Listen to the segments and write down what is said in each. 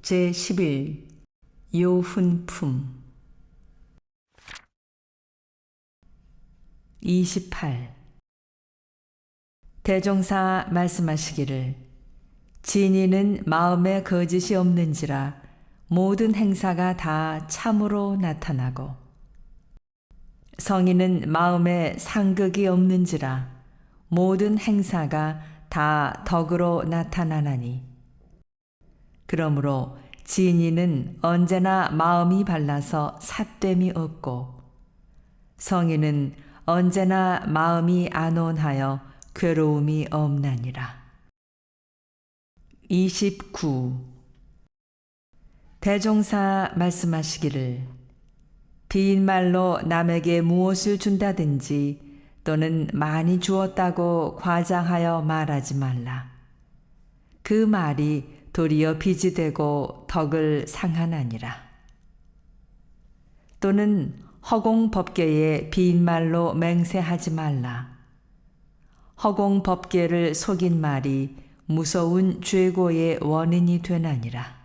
제11 요훈품 28 대종사 말씀하시기를 진이는 마음에 거짓이 없는지라 모든 행사가 다 참으로 나타나고 성인은 마음에 상극이 없는지라 모든 행사가 다 덕으로 나타나나니 그러므로 진이는 언제나 마음이 발라서 삿됨이 없고 성인은 언제나 마음이 안온하여 괴로움이 없나니라. 29 대종사 말씀하시기를 비인말로 남에게 무엇을 준다든지 또는 많이 주었다고 과장하여 말하지 말라. 그 말이 도리어 빚이 되고 덕을 상하나니라. 또는 허공법계에 비인말로 맹세하지 말라. 허공법계를 속인 말이 무서운 죄고의 원인이 되나니라.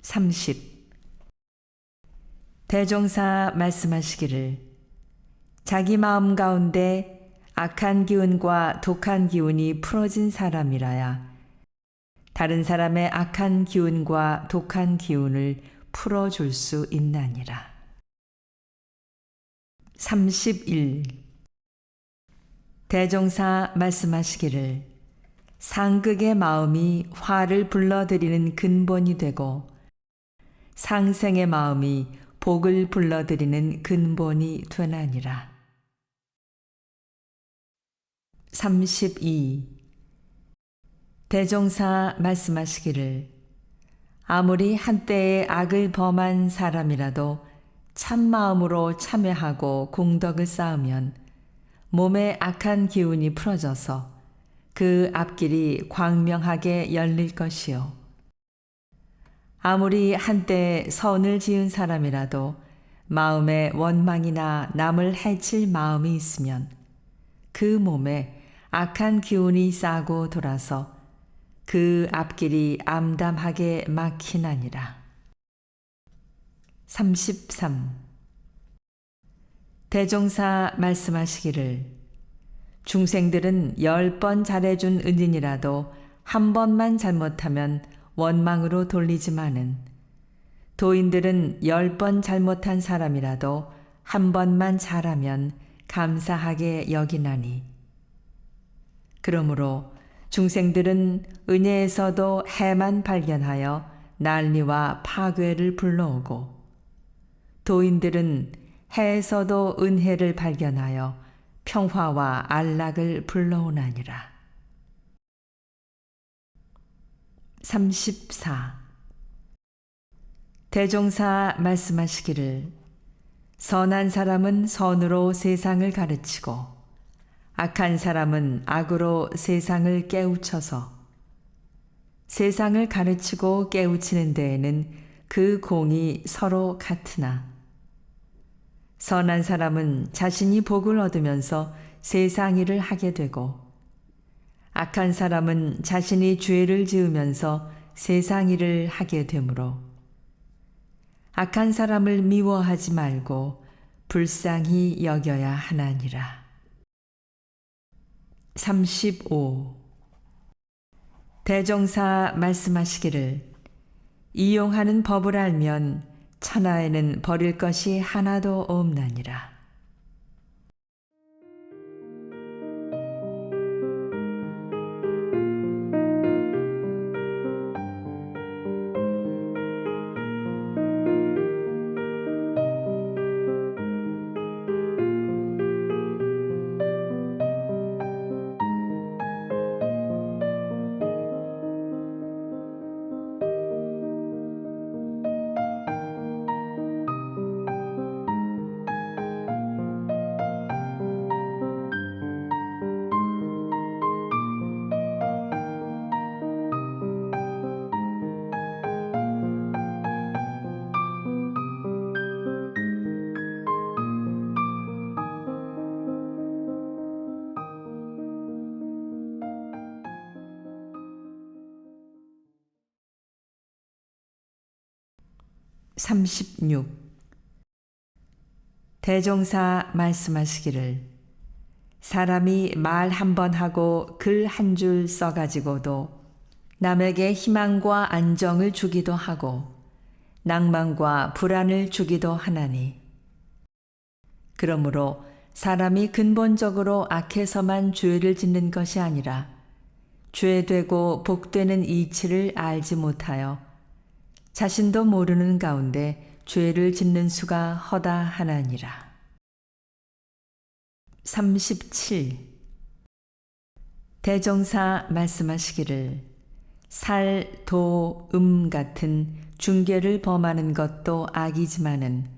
30 대종사 말씀하시기를 자기 마음 가운데 악한 기운과 독한 기운이 풀어진 사람이라야 다른 사람의 악한 기운과 독한 기운을 풀어줄 수 있나니라. 31 대종사 말씀하시기를 상극의 마음이 화를 불러들이는 근본이 되고 상생의 마음이 복을 불러들이는 근본이 되나니라. 32 대종사 말씀하시기를 아무리 한때에 악을 범한 사람이라도 참마음으로 참회하고 공덕을 쌓으면 몸의 악한 기운이 풀어져서 그 앞길이 광명하게 열릴 것이요. 아무리 한때 선을 지은 사람이라도 마음에 원망이나 남을 해칠 마음이 있으면 그 몸에 악한 기운이 싸고 돌아서 그 앞길이 암담하게 막히나니라. 33 대종사 말씀하시기를 중생들은 10번 잘해준 은인이라도 한 번만 잘못하면 원망으로 돌리지만은 도인들은 10번 잘못한 사람이라도 한 번만 잘하면 감사하게 여기나니 그러므로 중생들은 은혜에서도 해만 발견하여 난리와 파괴를 불러오고 도인들은 해에서도 은혜를 발견하여 평화와 안락을 불러오나니라. 34 대종사 말씀하시기를 선한 사람은 선으로 세상을 가르치고 악한 사람은 악으로 세상을 깨우쳐서 세상을 가르치고 깨우치는 데에는 그 공이 서로 같으나 선한 사람은 자신이 복을 얻으면서 세상 일을 하게 되고 악한 사람은 자신이 죄를 지으면서 세상 일을 하게 되므로 악한 사람을 미워하지 말고 불쌍히 여겨야 하나니라. 35 대종사 말씀하시기를 이용하는 법을 알면 천하에는 버릴 것이 하나도 없나니라. 36. 대종사 말씀하시기를 사람이 말 한 번 하고 글 한 줄 써가지고도 남에게 희망과 안정을 주기도 하고 낭만과 불안을 주기도 하나니 그러므로 사람이 근본적으로 악해서만 죄를 짓는 것이 아니라 죄되고 복되는 이치를 알지 못하여 자신도 모르는 가운데 죄를 짓는 수가 허다하나니라. 37. 대종사 말씀하시기를 살, 도, 같은 중죄를 범하는 것도 악이지만은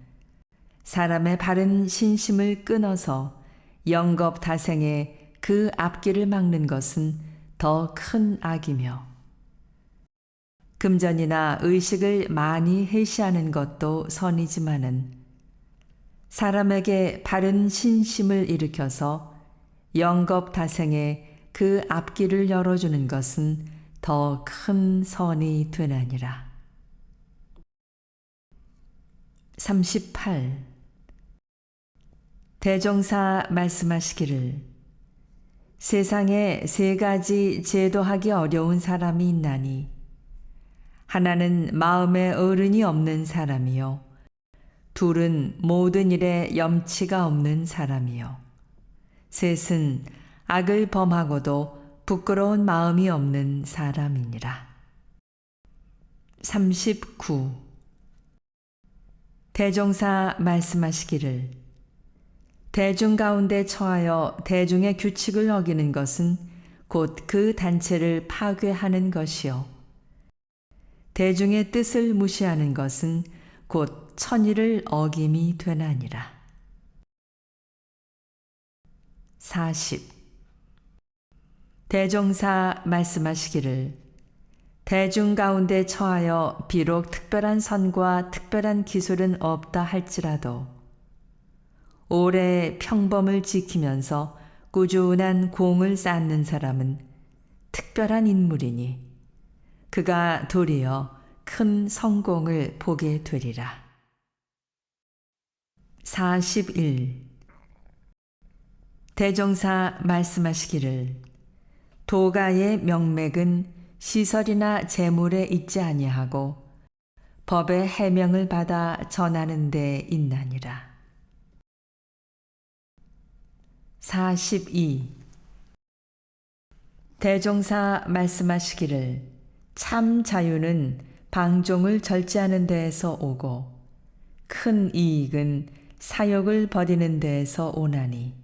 사람의 바른 신심을 끊어서 영겁다생에 그 앞길을 막는 것은 더 큰 악이며 금전이나 의식을 많이 해시하는 것도 선이지만은 사람에게 바른 신심을 일으켜서 영겁다생에 그 앞길을 열어주는 것은 더 큰 선이 되나니라. 38. 대종사 말씀하시기를 세상에 세 가지 제도하기 어려운 사람이 있나니 하나는 마음에 어른이 없는 사람이요 둘은 모든 일에 염치가 없는 사람이요 셋은 악을 범하고도 부끄러운 마음이 없는 사람이니라. 39. 대종사 말씀하시기를 대중 가운데 처하여 대중의 규칙을 어기는 것은 곧 그 단체를 파괴하는 것이요 대중의 뜻을 무시하는 것은 곧 천의를 어김이 되나니라. 40. 대종사 말씀하시기를 대중 가운데 처하여 비록 특별한 선과 특별한 기술은 없다 할지라도 오래 평범을 지키면서 꾸준한 공을 쌓는 사람은 특별한 인물이니 그가 도리어 큰 성공을 보게 되리라. 41. 대종사 말씀하시기를 도가의 명맥은 시설이나 재물에 있지 아니하고 법의 해명을 받아 전하는 데 있나니라. 42. 대종사 말씀하시기를 참 자유는 방종을 절제하는 데에서 오고 큰 이익은 사욕을 버리는 데에서 오나니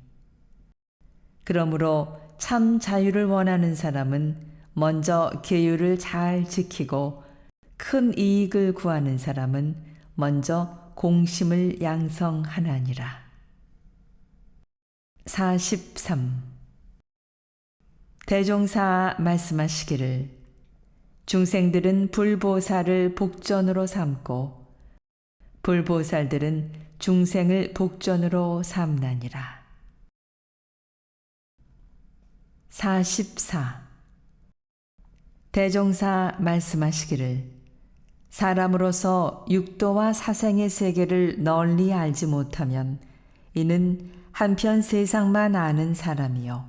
그러므로 참 자유를 원하는 사람은 먼저 계율을 잘 지키고 큰 이익을 구하는 사람은 먼저 공심을 양성하나니라. 43. 대종사 말씀하시기를 중생들은 불보살을 복전으로 삼고 불보살들은 중생을 복전으로 삼나니라. 44. 대종사 말씀하시기를 사람으로서 육도와 사생의 세계를 널리 알지 못하면 이는 한편 세상만 아는 사람이요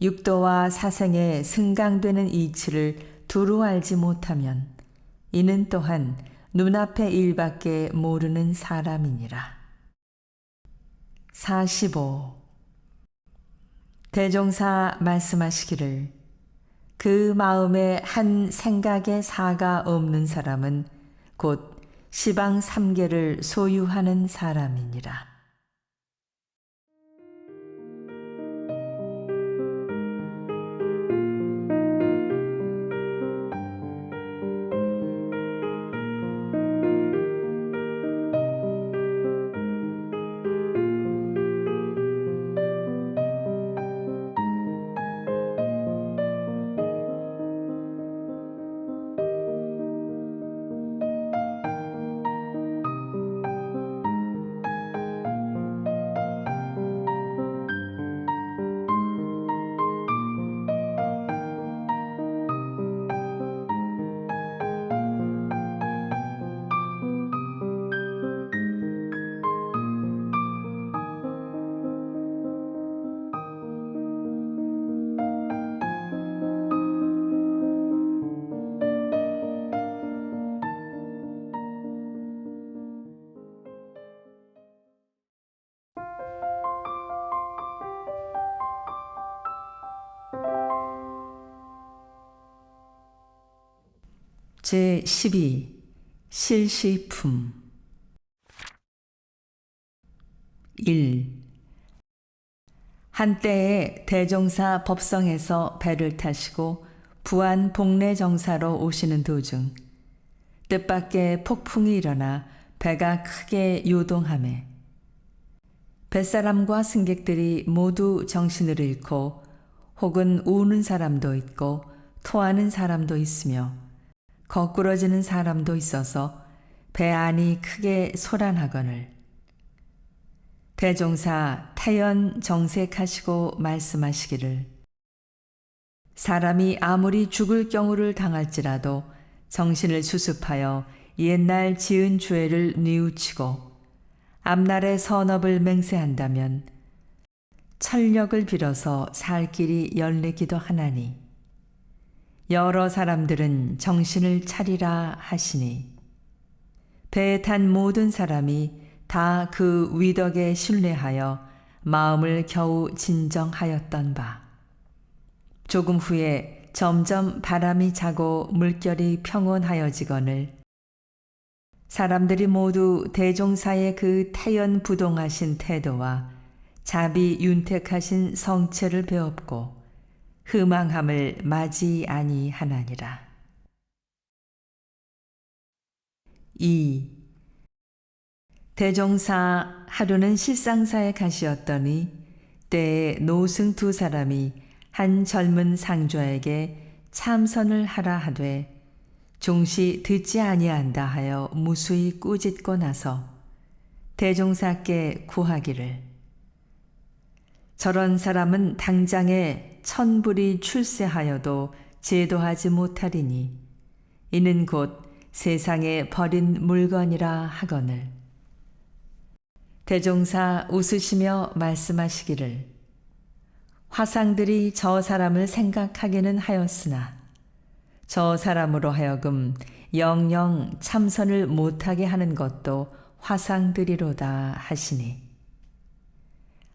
육도와 사생의 승강되는 이치를 두루 알지 못하면 이는 또한 눈앞의 일밖에 모르는 사람이니라. 45. 대종사 말씀하시기를 그 마음에 한 생각의 사가 없는 사람은 곧 시방 3계를 소유하는 사람이니라. 제12 실시품 1. 한때에 대종사 법성에서 배를 타시고 부안 복례정사로 오시는 도중 뜻밖의 폭풍이 일어나 배가 크게 요동하매 뱃사람과 승객들이 모두 정신을 잃고 혹은 우는 사람도 있고 토하는 사람도 있으며 거꾸러지는 사람도 있어서 배 안이 크게 소란하거늘 대종사 태연 정색하시고 말씀하시기를 사람이 아무리 죽을 경우를 당할지라도 정신을 수습하여 옛날 지은 죄를 뉘우치고 앞날의 선업을 맹세한다면 천력을 빌어서 살 길이 열리기도 하나니 여러 사람들은 정신을 차리라 하시니 배에 탄 모든 사람이 다 그 위덕에 신뢰하여 마음을 겨우 진정하였던 바 조금 후에 점점 바람이 자고 물결이 평온하여지거늘 사람들이 모두 대종사의 그 태연부동하신 태도와 자비 윤택하신 성체를 배웠고 흐망함을 맞이 아니하나니라. 2. 대종사 하루는 실상사에 가시었더니 때에 노승 두 사람이 한 젊은 상조에게 참선을 하라 하되 종시 듣지 아니한다 하여 무수히 꾸짖고 나서 대종사께 구하기를 저런 사람은 당장에 천불이 출세하여도 제도하지 못하리니 이는 곧 세상에 버린 물건이라 하거늘 대종사 웃으시며 말씀하시기를 화상들이 저 사람을 생각하기는 하였으나 저 사람으로 하여금 영영 참선을 못하게 하는 것도 화상들이로다 하시니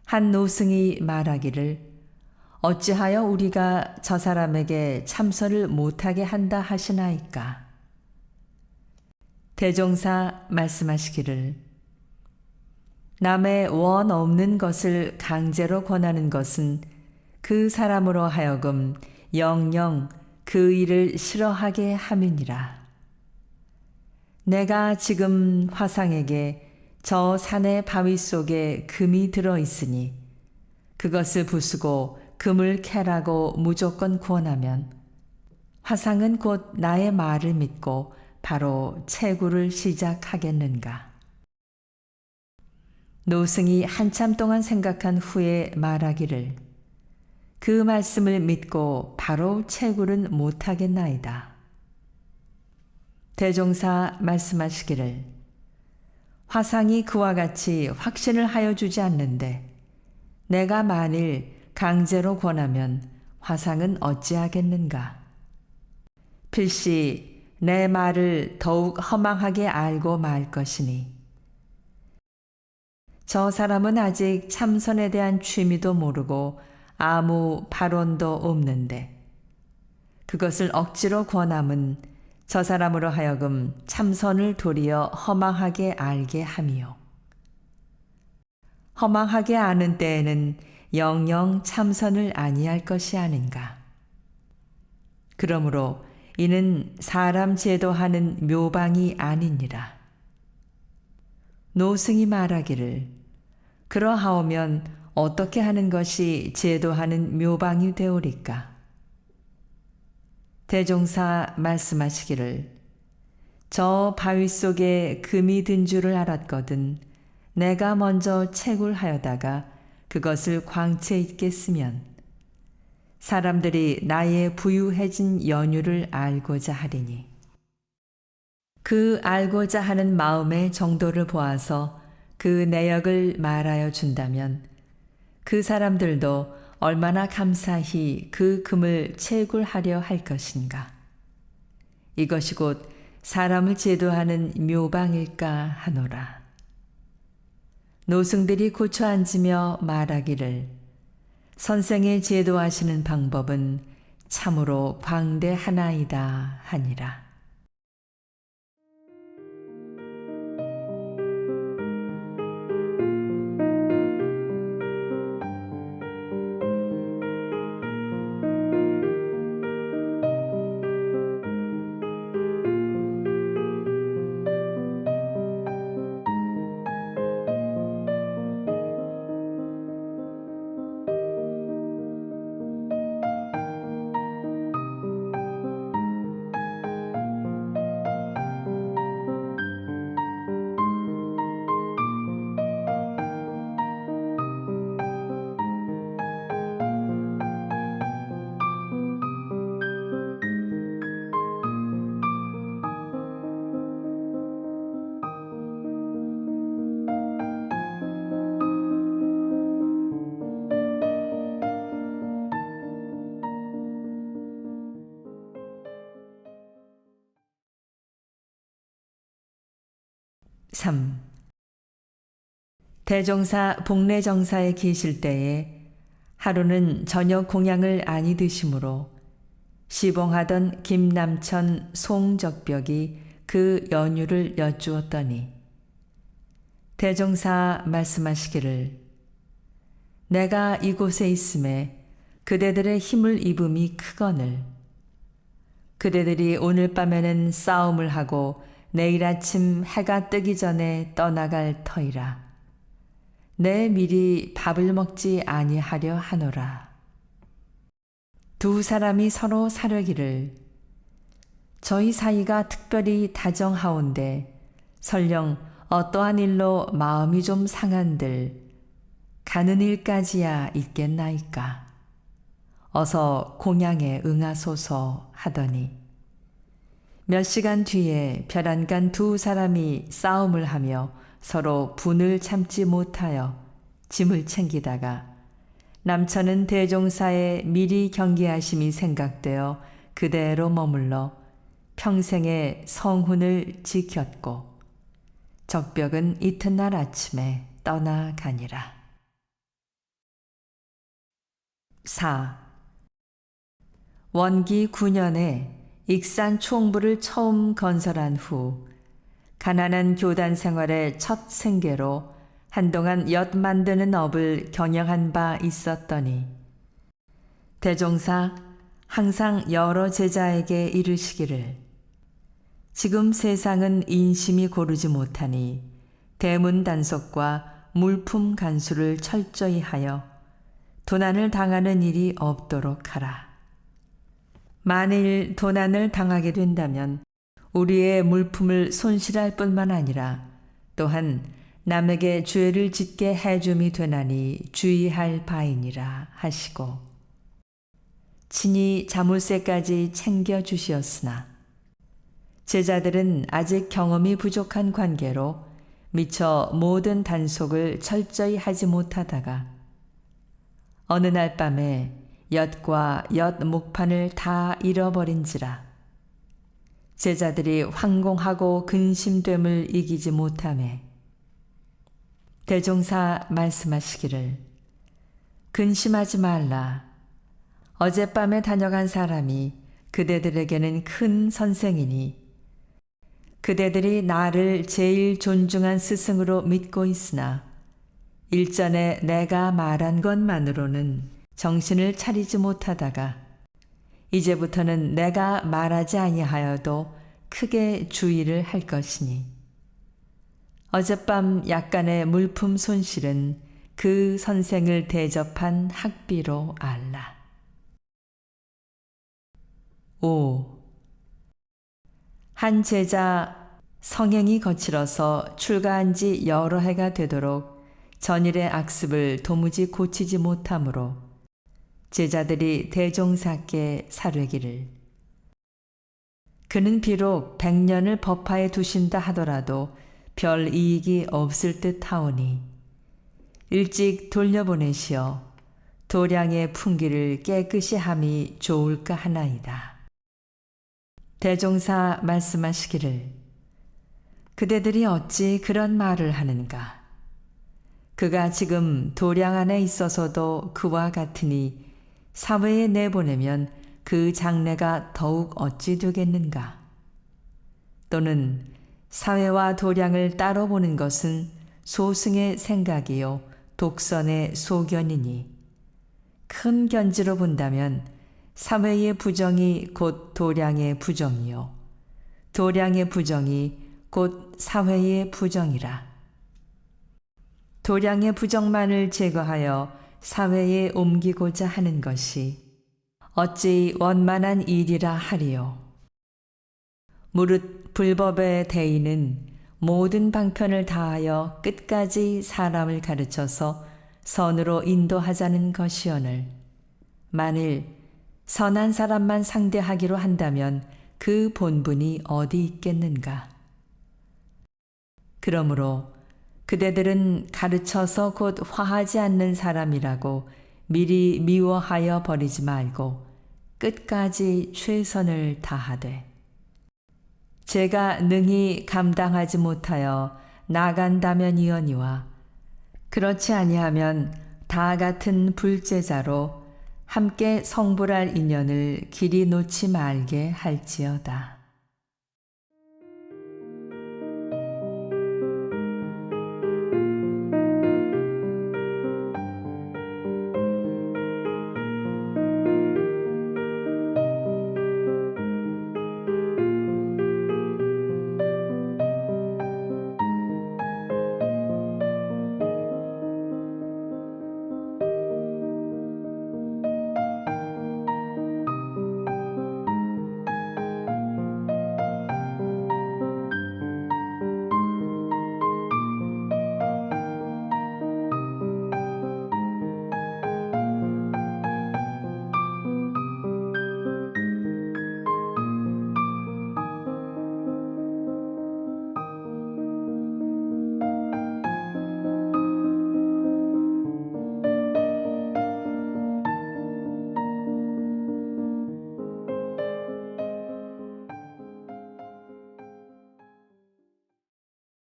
한 노승이 말하기를 어찌하여 우리가 저 사람에게 참선을 못하게 한다 하시나이까 대종사 말씀하시기를 남의 원 없는 것을 강제로 권하는 것은 그 사람으로 하여금 영영 그 일을 싫어하게 함이니라. 내가 지금 화상에게 저 산의 바위 속에 금이 들어 있으니 그것을 부수고 금을 캐라고 무조건 권하면 화상은 곧 나의 말을 믿고 바로 채굴을 시작하겠는가. 노승이 한참 동안 생각한 후에 말하기를 그 말씀을 믿고 바로 채굴은 못하겠나이다. 대종사 말씀하시기를 화상이 그와 같이 확신을 하여 주지 않는데 내가 만일 강제로 권하면 화상은 어찌하겠는가. 필시 내 말을 더욱 허망하게 알고 말 것이니 저 사람은 아직 참선에 대한 취미도 모르고 아무 발언도 없는데 그것을 억지로 권함은 저 사람으로 하여금 참선을 도리어 허망하게 알게 함이요. 허망하게 아는 때에는 영영 참선을 아니할 것이 아닌가. 그러므로 이는 사람 제도하는 묘방이 아니니라. 노승이 말하기를 그러하오면 어떻게 하는 것이 제도하는 묘방이 되오리까? 대종사 말씀하시기를 저 바위 속에 금이 든 줄을 알았거든 내가 먼저 채굴하여다가 그것을 광채 있게 쓰면 사람들이 나의 부유해진 연유를 알고자 하리니 그 알고자 하는 마음의 정도를 보아서 그 내역을 말하여 준다면 그 사람들도 얼마나 감사히 그 금을 채굴하려 할 것인가. 이것이 곧 사람을 제도하는 묘방일까 하노라. 노승들이 고쳐 앉으며 말하기를 선생의 제도하시는 방법은 참으로 광대하나이다 하니라. 3. 대종사 복례정사에 계실 때에 하루는 저녁 공양을 안이 드심으로 시봉하던 김남천 송적벽이 그 연유를 여쭈었더니 대종사 말씀하시기를 내가 이곳에 있음에 그대들의 힘을 입음이 크거늘 그대들이 오늘 밤에는 싸움을 하고 내일 아침 해가 뜨기 전에 떠나갈 터이라. 내 미리 밥을 먹지 아니하려 하노라. 두 사람이 서로 사려기를 저희 사이가 특별히 다정하온데 설령 어떠한 일로 마음이 좀 상한들 가는 일까지야 있겠나이까. 어서 공양에 응하소서 하더니 몇 시간 뒤에 벼란간 두 사람이 싸움을 하며 서로 분을 참지 못하여 짐을 챙기다가 남천은 대종사의 미리 경계하심이 생각되어 그대로 머물러 평생의 성훈을 지켰고 적벽은 이튿날 아침에 떠나가니라. 4. 원기 9년에 익산 총부를 처음 건설한 후 가난한 교단 생활의 첫 생계로 한동안 엿 만드는 업을 경영한 바 있었더니 대종사 항상 여러 제자에게 이르시기를 지금 세상은 인심이 고르지 못하니 대문 단속과 물품 간수를 철저히 하여 도난을 당하는 일이 없도록 하라. 만일 도난을 당하게 된다면 우리의 물품을 손실할 뿐만 아니라 또한 남에게 죄를 짓게 해줌이 되나니 주의할 바이니라 하시고 친히 자물쇠까지 챙겨주시었으나 제자들은 아직 경험이 부족한 관계로 미처 모든 단속을 철저히 하지 못하다가 어느 날 밤에 엿과 엿 목판을 다 잃어버린지라 제자들이 황공하고 근심됨을 이기지 못하매 대종사 말씀하시기를 근심하지 말라. 어젯밤에 다녀간 사람이 그대들에게는 큰 선생이니 그대들이 나를 제일 존중한 스승으로 믿고 있으나 일전에 내가 말한 것만으로는 정신을 차리지 못하다가 이제부터는 내가 말하지 아니하여도 크게 주의를 할 것이니 어젯밤 약간의 물품 손실은 그 선생을 대접한 학비로 알라. 5. 한 제자 성행이 거칠어서 출가한 지 여러 해가 되도록 전일의 악습을 도무지 고치지 못하므로 제자들이 대종사께 사뢰기를 그는 비록 100년을 법화에 두신다 하더라도 별 이익이 없을 듯 하오니 일찍 돌려보내시어 도량의 풍기를 깨끗이 함이 좋을까 하나이다. 대종사 말씀하시기를 그대들이 어찌 그런 말을 하는가. 그가 지금 도량 안에 있어서도 그와 같으니 사회에 내보내면 그 장래가 더욱 어찌 되겠는가. 또는 사회와 도량을 따로 보는 것은 소승의 생각이요 독선의 소견이니 큰 견지로 본다면 사회의 부정이 곧 도량의 부정이요 도량의 부정이 곧 사회의 부정이라. 도량의 부정만을 제거하여 사회에 옮기고자 하는 것이 어찌 원만한 일이라 하리요. 무릇 불법의 대의는 모든 방편을 다하여 끝까지 사람을 가르쳐서 선으로 인도하자는 것이오늘 만일 선한 사람만 상대하기로 한다면 그 본분이 어디 있겠는가. 그러므로 그대들은 가르쳐서 곧 화하지 않는 사람이라고 미리 미워하여 버리지 말고 끝까지 최선을 다하되 제가 능히 감당하지 못하여 나간다면이거니와 그렇지 아니하면 다 같은 불제자로 함께 성불할 인연을 길이 놓지 말게 할지어다.